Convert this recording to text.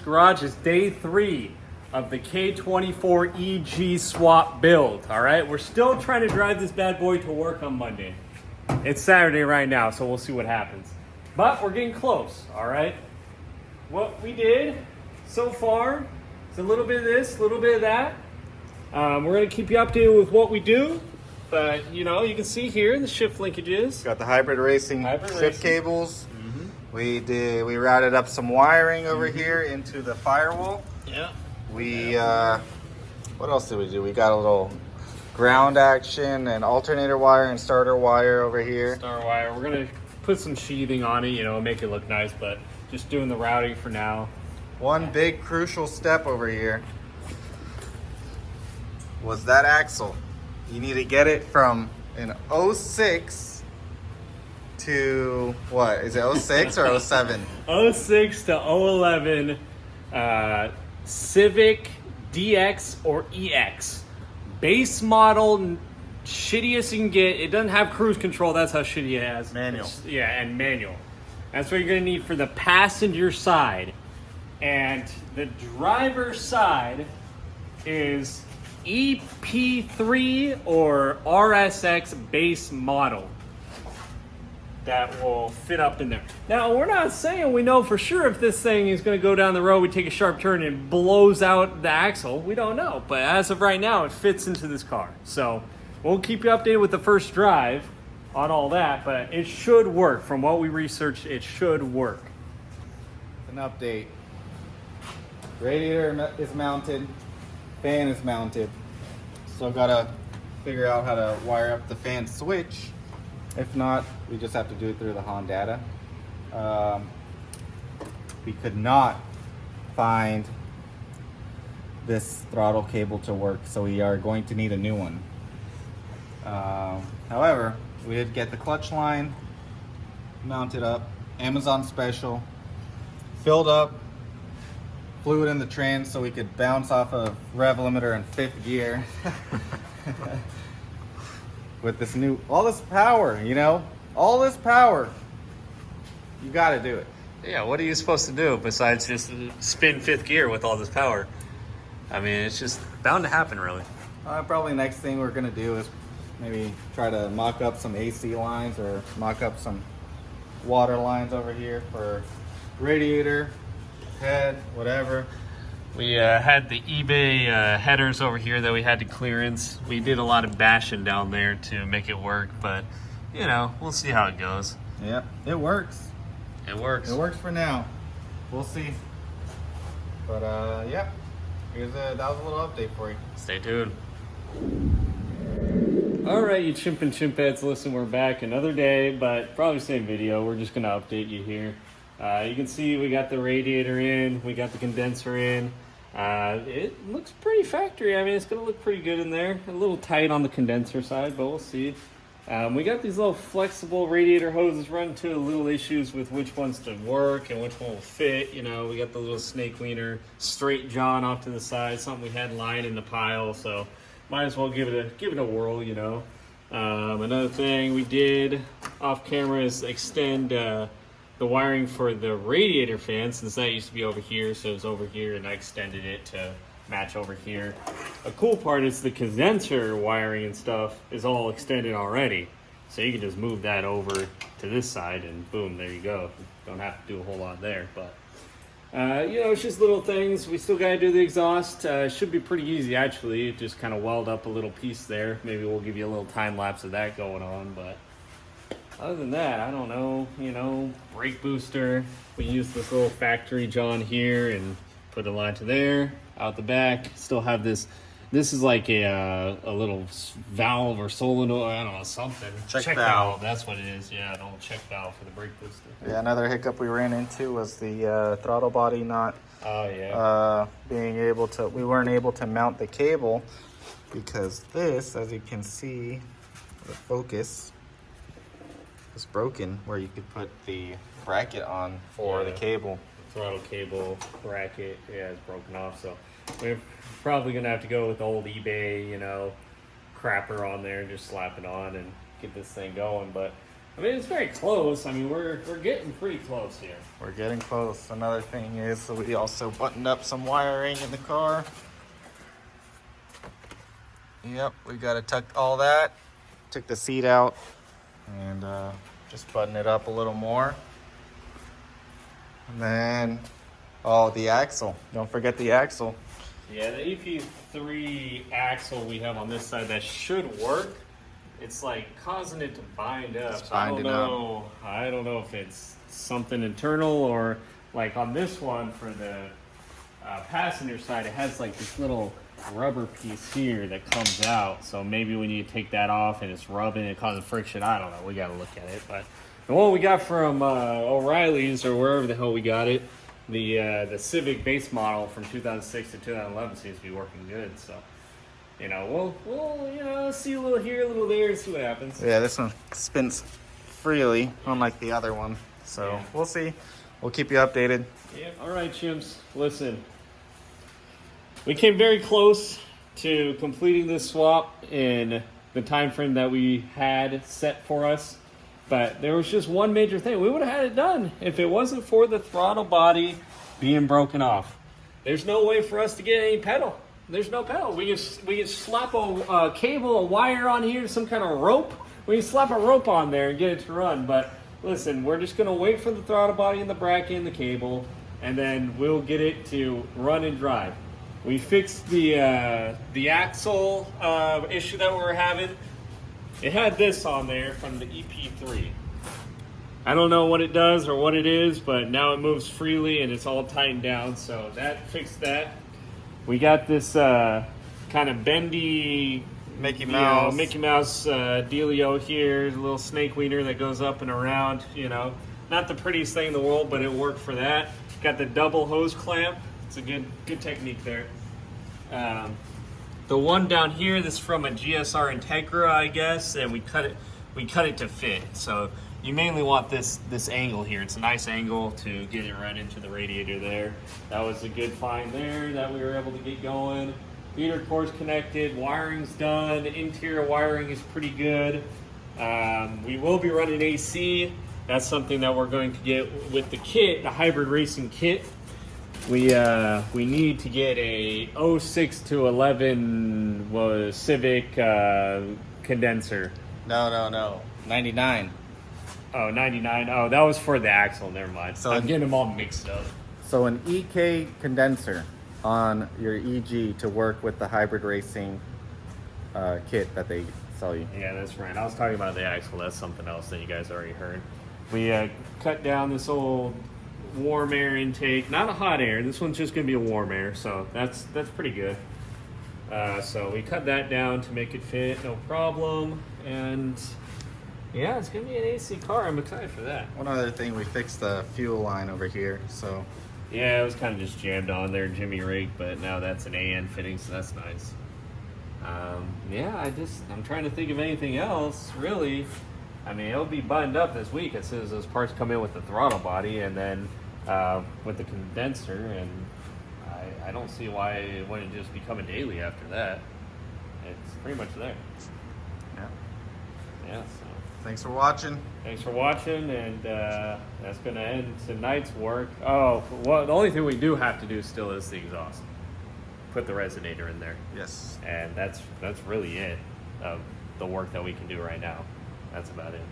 Garage is day 3 of the K24 EG swap build. All right, we're still trying to drive this bad boy to work on Monday. It's Saturday right now, so we'll see what happens. But we're getting close, all right? What we did so far is a little bit of this, a little bit of that. We're gonna keep you updated with what we do. But, you know, you can see here the shift linkages. Got the hybrid racing shift cables. We routed up some wiring over here into the firewall. Yeah. What else did we do? We got a little ground action and alternator wire and starter wire over here. Starter wire. We're gonna put some sheathing on it, you know, make it look nice, but just doing the routing for now. One big crucial step over here was that axle. You need to get it from an 06 to, what, is it 06 or 07? 06 to 011 Civic DX or EX. Base model, shittiest you can get. It doesn't have cruise control, that's how shitty it has. Manual. Yeah, and manual. That's what you're gonna need for the passenger side. And the driver's side is EP3 or RSX base model that will fit up in there. Now, we're not saying we know for sure if this thing is going to go down the road, we take a sharp turn and blows out the axle. We don't know, but as of right now, it fits into this car. So we'll keep you updated with the first drive on all that, but it should work. From what we researched, it should work. An update. Radiator is mounted. Fan is mounted. So I've got to figure out how to wire up the fan switch. If not, we just have to do it through the Honda. We could not find this throttle cable to work, so we are going to need a new one. However, we did get the clutch line mounted up, Amazon special, filled up, fluid in the trans so we could bounce off of rev limiter in 5th gear. With this new, all this power, you know, all this power, you got to do it. Yeah, what are you supposed to do besides just spin 5th gear with all this power? I mean, it's just bound to happen, really. Probably next thing we're going to do is maybe try to mock up some AC lines or mock up some water lines over here for radiator, head, whatever. We had the eBay headers over here that we had to clearance. We did a lot of bashing down there to make it work, but you know, we'll see how it goes. Yep, it works. It works. It works for now. We'll see. But yeah, that was a little update for you. Stay tuned. All right, you chimp and chimpettes, listen, we're back another day, but probably same video. We're just gonna update you here. You can see we got the radiator in, we got the condenser in. It looks pretty factory. I mean, it's gonna look pretty good in there. A little tight on the condenser side, but we'll see. We got these little flexible radiator hoses. Run into little issues with which ones to work and which one will fit. You know, we got the little snake cleaner straight john off to the side, something we had lying in the pile, so might as well give it a whirl, you know. Another thing we did off camera is extend the wiring for the radiator fan, since that used to be over here, so it's over here, and I extended it to match over here. A cool part is the condenser wiring and stuff is all extended already, so you can just move that over to this side and boom, there you go. Don't have to do a whole lot there, but you know, it's just little things. We still got to do the exhaust. Should be pretty easy, actually. Just kind of weld up a little piece there. Maybe we'll give you a little time lapse of that going on, but other than that, I don't know, you know, brake booster. We use this little factory john here and put a line to there, out the back. Still have this. This is like a little valve or solenoid, I don't know, something. Check valve. That's what it is, yeah, an old check valve for the brake booster. Yeah, another hiccup we ran into was the throttle body not being able to, we weren't able to mount the cable because this, as you can see, the focus is broken where you could put the bracket on for the cable. The throttle cable bracket, yeah, is broken off, so we're probably gonna have to go with the old eBay, you know, crapper on there and just slap it on and get this thing going. But I mean, it's very close. I mean, we're getting pretty close here. We're getting close. Another thing is we also buttoned up some wiring in the car. Yep, we got to tuck all that. Took the seat out and just button it up a little more. And then, oh, the axle. Don't forget the axle. Yeah, the EP3 axle we have on this side that should work. It's like causing it to bind up. So I don't know if it's something internal or like on this one for the passenger side, it has like this little rubber piece here that comes out. So maybe we need to take that off and it's rubbing and causing friction. I don't know. We got to look at it. But the one we got from O'Reilly's or wherever the hell we got it, the Civic base model from 2006 to 2011 seems to be working good. So, you know, we'll see a little here, a little there, and see what happens. Yeah, this one spins freely, unlike the other one. So yeah. We'll see. We'll keep you updated. Yeah. All right, chimps. Listen, we came very close to completing this swap in the time frame that we had set for us. But there was just one major thing. We would have had it done if it wasn't for the throttle body being broken off. There's no way for us to get any pedal. There's no pedal. We can slap a cable, a wire on here, some kind of rope. We can slap a rope on there and get it to run. But listen, we're just going to wait for the throttle body and the bracket and the cable, and then we'll get it to run and drive. We fixed the axle issue that we were having. It had this on there from the EP3. I don't know what it does or what it is, but now it moves freely and it's all tightened down. So that fixed that. We got this kind of bendy Mickey Mouse dealio here, a little snake wiener that goes up and around. You know, not the prettiest thing in the world, but it worked for that. Got the double hose clamp. It's a good technique there. The one down here, this is from a GSR Integra, I guess, and we cut it to fit. So you mainly want this angle here. It's a nice angle to get it right into the radiator there. That was a good find there that we were able to get going. Feeder core's connected, wiring's done, interior wiring is pretty good. We will be running AC. That's something that we're going to get with the kit, the hybrid racing kit. We need to get a 06 to 11 Civic condenser. No. 99. Oh, 99. Oh, that was for the axle. Never mind. So I'm getting them all mixed up. So an EK condenser on your EG to work with the hybrid racing kit that they sell you. Yeah, that's right. I was talking about the axle. That's something else that you guys already heard. We cut down this old warm air intake, not a hot air. This one's just gonna be a warm air, so that's pretty good. So we cut that down to make it fit, no problem. And yeah, it's gonna be an AC car. I'm excited for that. One other thing, we fixed the fuel line over here. So yeah, it was kind of just jammed on there, Jimmy rig, but now that's an AN fitting, so that's nice. Yeah, I'm trying to think of anything else really. I mean, it'll be buttoned up this week as soon as those parts come in with the throttle body and then with the condenser, and I don't see why it wouldn't just become a daily after that. It's pretty much there. Yeah, so. Thanks for watching. And that's going to end tonight's work. Oh, well, the only thing we do have to do still is the exhaust. Put the resonator in there. Yes. And that's really it of the work that we can do right now. That's about it.